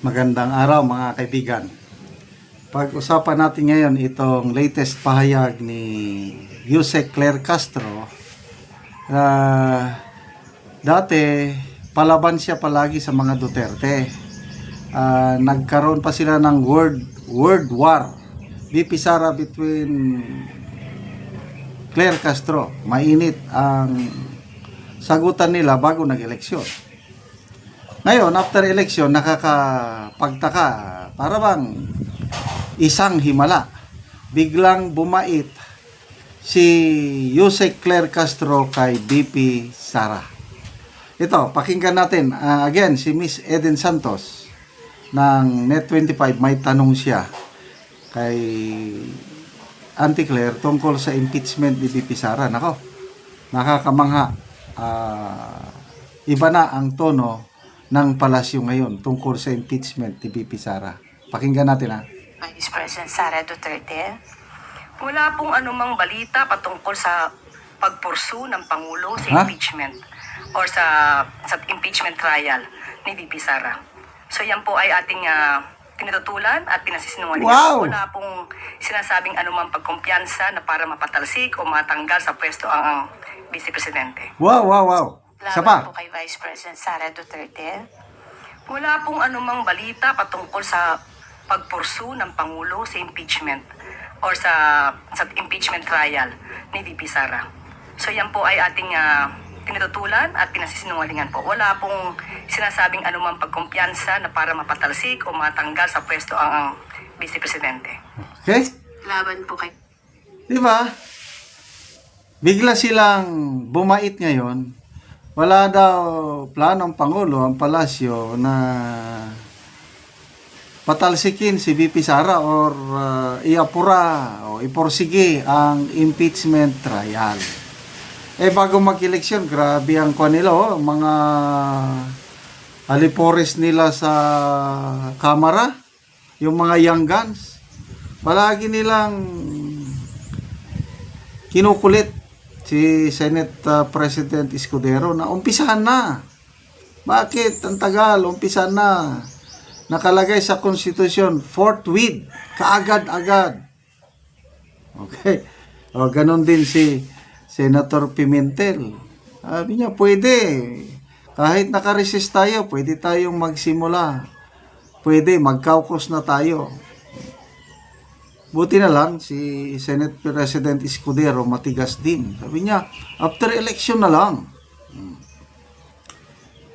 Magandang araw mga kaibigan. Pag-usapan natin ngayon itong latest pahayag ni Yusek Claire Castro. Dati palaban siya palagi sa mga Duterte. Nagkaroon pa sila ng word war. BP Sara between Claire Castro. Mainit ang sagutan nila bago nag-eleksyon. Ngayon, after election, nakakapagtaka. Para bang isang himala. Biglang bumait si Yusek Claire Castro kay BP Sara. Ito, pakinggan natin. Again, si Miss Eden Santos ng Net25, may tanong siya kay Auntie Claire tungkol sa impeachment ni BP Sara. Nako, nakakamangha. Iba na ang tono ng palasyo ngayon tungkol sa impeachment ni BP Sara. Pakinggan natin ha. Vice President Sara Duterte, wala pong anumang balita patungkol sa pagpursu ng Pangulo sa impeachment or sa impeachment trial ni BP Sara. So yan po ay ating tinututulan at pinasisinungalingan. Wow! Wala pong sinasabing anumang pagkumpiyansa na para mapatalsik o matanggal sa pwesto ang Vice Presidente. Wow, wow, wow. Isa pa. Laban po kay Vice President Sara Duterte, wala pong anumang balita patungkol sa pagpursu ng Pangulo sa impeachment or sa impeachment trial ni VP Sara. So yan po ay ating tinututulan at pinasisinungalingan po. Wala pong sinasabing anumang pagkumpiyansa na para mapatalsik o matanggal sa pwesto ang Vice Presidente. Okay? Laban po kay... Diba? Bigla silang bumait ngayon. Wala daw planong Pangulo ang palasyo na patalsikin si BP Sara or iapura o iporsige ang impeachment trial. Bago mag-eleksyon, grabe ang kanila, mga alipores nila sa kamara, yung mga young guns, palagi nilang kinukulit si Senate President Escudero na umpisahan na. Bakit? Ang tagal, umpisahan na. Nakalagay sa konstitusyon, forthwith, kaagad-agad. Okay. O, ganun din si Senator Pimentel. Sabi niya, pwede. Kahit nakaresist tayo, pwede tayong magsimula. Pwede, mag-caucus na tayo. Buti na lang, si Senate President Escudero matigas din. Sabi niya, after election na lang.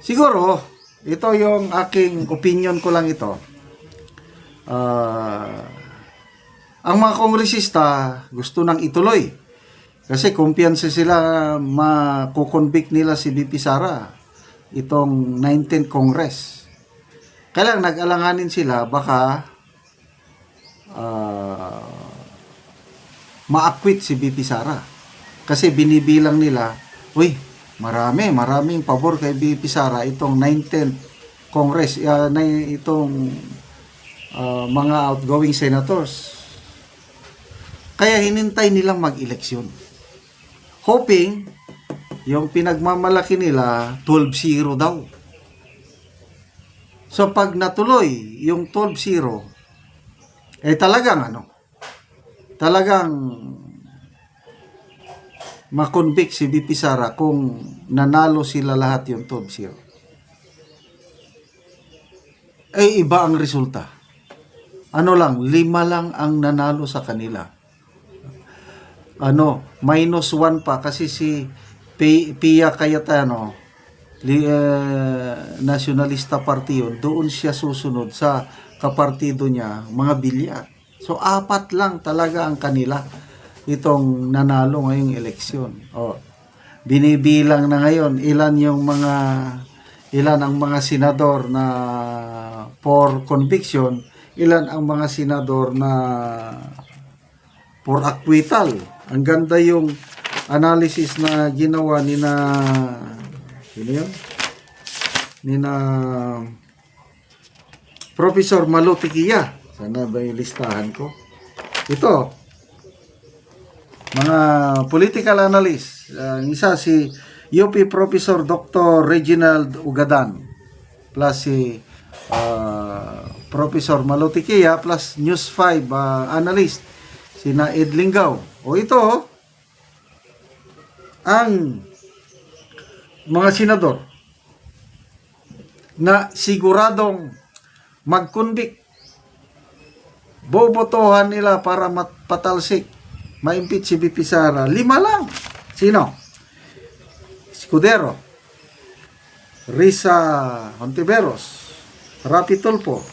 Siguro, ito yung aking opinion ko lang ito. Ang mga kongresista gusto nang ituloy. Kasi kumpiyansa sila makukonvict nila si BP Sara itong 19th Congress. Kaya lang nag-alanganin sila baka ma-acquit si BP Sara. Kasi binibilang nila, uy, maraming pabor kay BP Sara itong 19th Congress, itong mga outgoing senators. Kaya hinintay nilang mag-eleksyon. Hoping, yung pinagmamalaki nila, 12-0 daw. So pag natuloy yung 12-0, talagang makonvict si BP Sara kung nanalo sila lahat yung 12-0. Iba ang resulta. 5 lang ang nanalo sa kanila. -1 pa kasi si Pia Cayetano, Nacionalista Party yun, doon siya susunod sa kapartido niya, mga bilyat. So, 4 lang talaga ang kanila itong nanalo ngayong eleksyon. Binibilang na ngayon ilan ang mga senador na for conviction, ilan ang mga senador na for acquittal. Ang ganda yung analysis na ginawa ni Professor Malo Tiquia. Sana ba yung listahan ko? Ito, mga political analyst. Isa si UP Professor Dr. Reginald Ugadan plus si Professor Malutikia plus News 5 analyst sina Ed Lingaw. O ito ang mga senador na siguradong mag-convict, bobotohan nila para patalsik, ma-impeach si VP Sara. 5 lang. Sino? Escudero, Risa Hontiveros, Rapi Tulfo,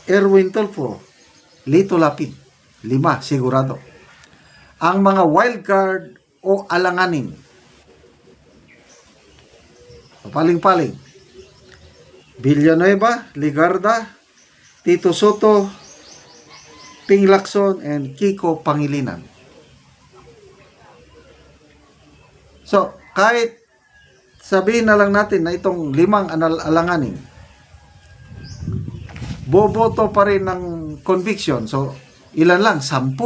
Erwin Tulfo, Lito Lapid. 5 sigurado. Ang mga wildcard o alanganin, paling-paling, Villanueva, Ligarda, Tito Soto, Ping Lacson, and Kiko Pangilinan. So, kahit sabihin na lang natin na itong 5 alanganin, boboto pa rin ng conviction. So, ilan lang? 10.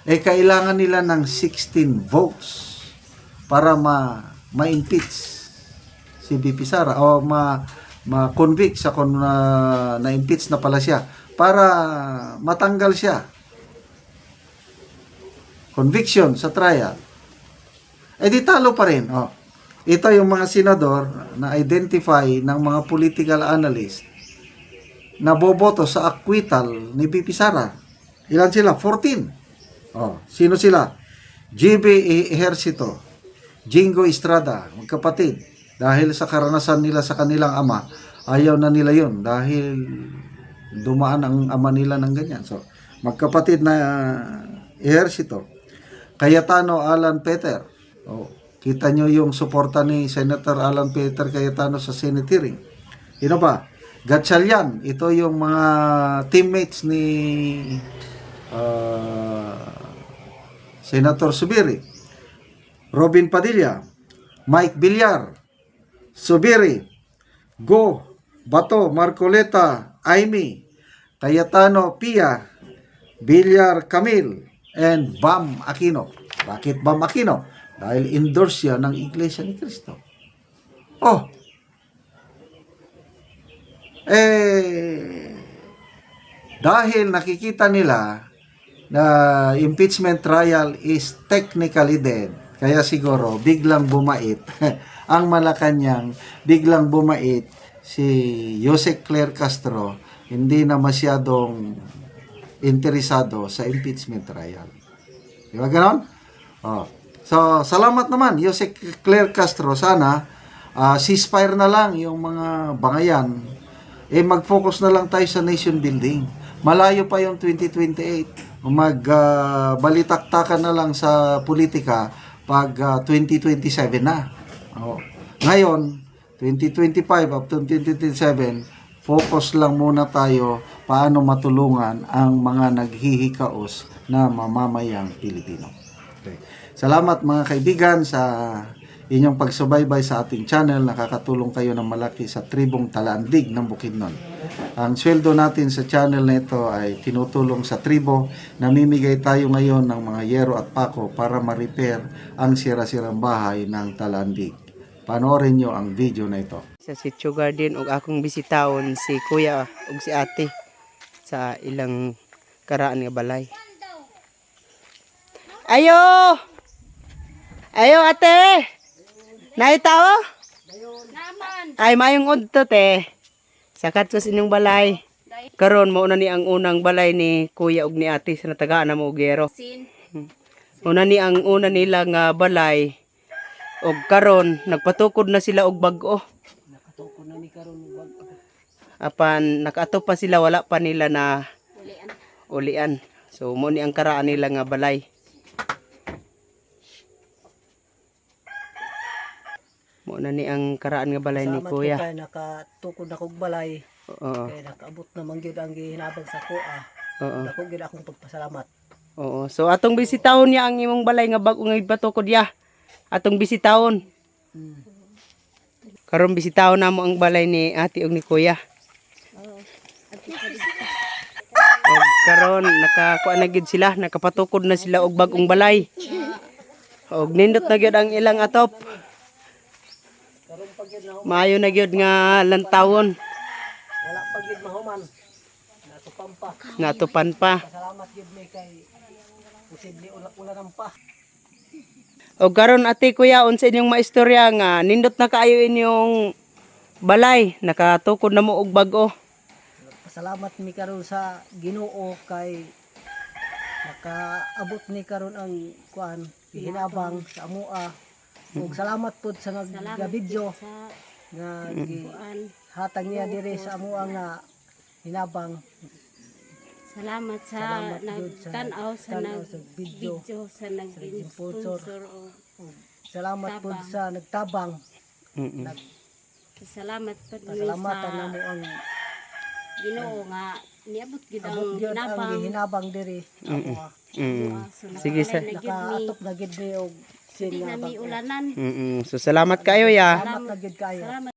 Kailangan nila ng 16 votes para ma-impeach si VP Sara o ma-convict sa kung na-impeach na pala siya para matanggal siya. Conviction sa trial. Di talo pa rin. Ito yung mga senador na identify ng mga political analyst na boboto sa acquittal ni VP Sara. Ilan sila? 14. Sino sila? GB Ejercito, Jingo Estrada, magkapatid. Dahil sa karanasan nila sa kanilang ama, ayaw na nila yun dahil dumaan ang ama nila ng ganyan. So, magkapatid na Ejercito. Cayetano Alan Peter. Kita nyo yung suporta ni Senator Alan Peter Cayetano sa Senate hearing. Sino ba? Gatchalian. Ito yung mga teammates ni Senator Subiri. Robin Padilla, Mike Villar, Subiri, Go, Bato, Marcoleta, Aimee, Cayetano, Pia, Villar, Camille, and Bam Aquino. Bakit Bam Aquino? Dahil endorse siya ng Iglesia ni Cristo. Dahil nakikita nila na impeachment trial is technically dead, kaya siguro biglang bumait ang Malacanang, biglang bumait si Jose Claire Castro, hindi na masyadong interesado sa impeachment trial. Di ba ganon? So, salamat naman, Jose Claire Castro. Sana, ceasefire na lang yung mga bangayan. Mag-focus na lang tayo sa nation building. Malayo pa yung 2028. Balitaktakan na lang sa politika pag 2027 na. Ngayon, 2025 up to 2027, focus lang muna tayo paano matulungan ang mga naghihikaos na mamamayang Pilipino. Okay. Salamat mga kaibigan sa inyong pagsubaybay sa ating channel. Nakakatulong kayo ng malaki sa tribong Talaandig ng Bukidnon. Ang sweldo natin sa channel na ito ay tinutulong sa tribo. Namimigay tayo ngayon ng mga yero at pako para ma-repair ang sira-sirang bahay ng Talaandig. Panoorin nyo ang video na ito. Sa Sitio Garden ug akong bisitahon si kuya ug si ate sa ilang karaan nga balay. Ayo! Ayo ate! Naitaw? Naman. Ay mayong udto te. Sakat sa inyong balay. Karon mao na ni ang unang balay ni kuya ug ni ate sa natagaan na mo gero. Una ni ang una nila nga balay. Og karon nagpatukod na sila og bag-o. Nakatukod na ni karon og bag-o. Apan nakaatop pa sila wala pa nila na ulian. So mo ni ang karaan nila nga balay. Mo na ni ang karaan nga balay ni kuya. Kay nakatukod na kog balay. Oo. Kay nakaabot na man gyud ang gihinabang sa kuha. Oo. Dako gyud akong pagpasalamat. Oo. So atong bisitahon niya ang imong balay nga bag-o nga ipatukod ya. Atong bisitahon. Karon bisitahon namo ang balay ni ate ug ni kuya. Og karon nakakuha na gyud sila, nakapatukod na sila og bag-ong balay. Og nindot na gyud ang ilang atop. Maayo na gyud nga lantawon. Wala pa gid mahuman. Natupan pa. Natupan pa. Pasalamat gid mi kay posible ulan pa. O karon ate kuya unsa inyong maistorya nga nindot na kaayo inyong balay nakatukod na mo og bag-o. Pasalamat mi karon sa Ginoo kay nakaabot ni karon ang kuan hinabang sa amoa. Ug salamat pud sa nagabidyo nga hatag niya diri sa amoa nga hinabang. Salamat sa Salamat jud sa nagtanaw sa tanaw sa video. video sa nag-sponsor o Salamat pud sa nagtabang. salamat pa din Pasalamatan sa namo ang Ginoo nga niabot gid ang abot gyud ang hinabang. hinabang diri. Amoa. So, Sige sa. Nakaatop na gid ni og sin Di nga na mi bag-o. ulanan. So salamat kayo ya. Salamat na gid kayo. Salamat.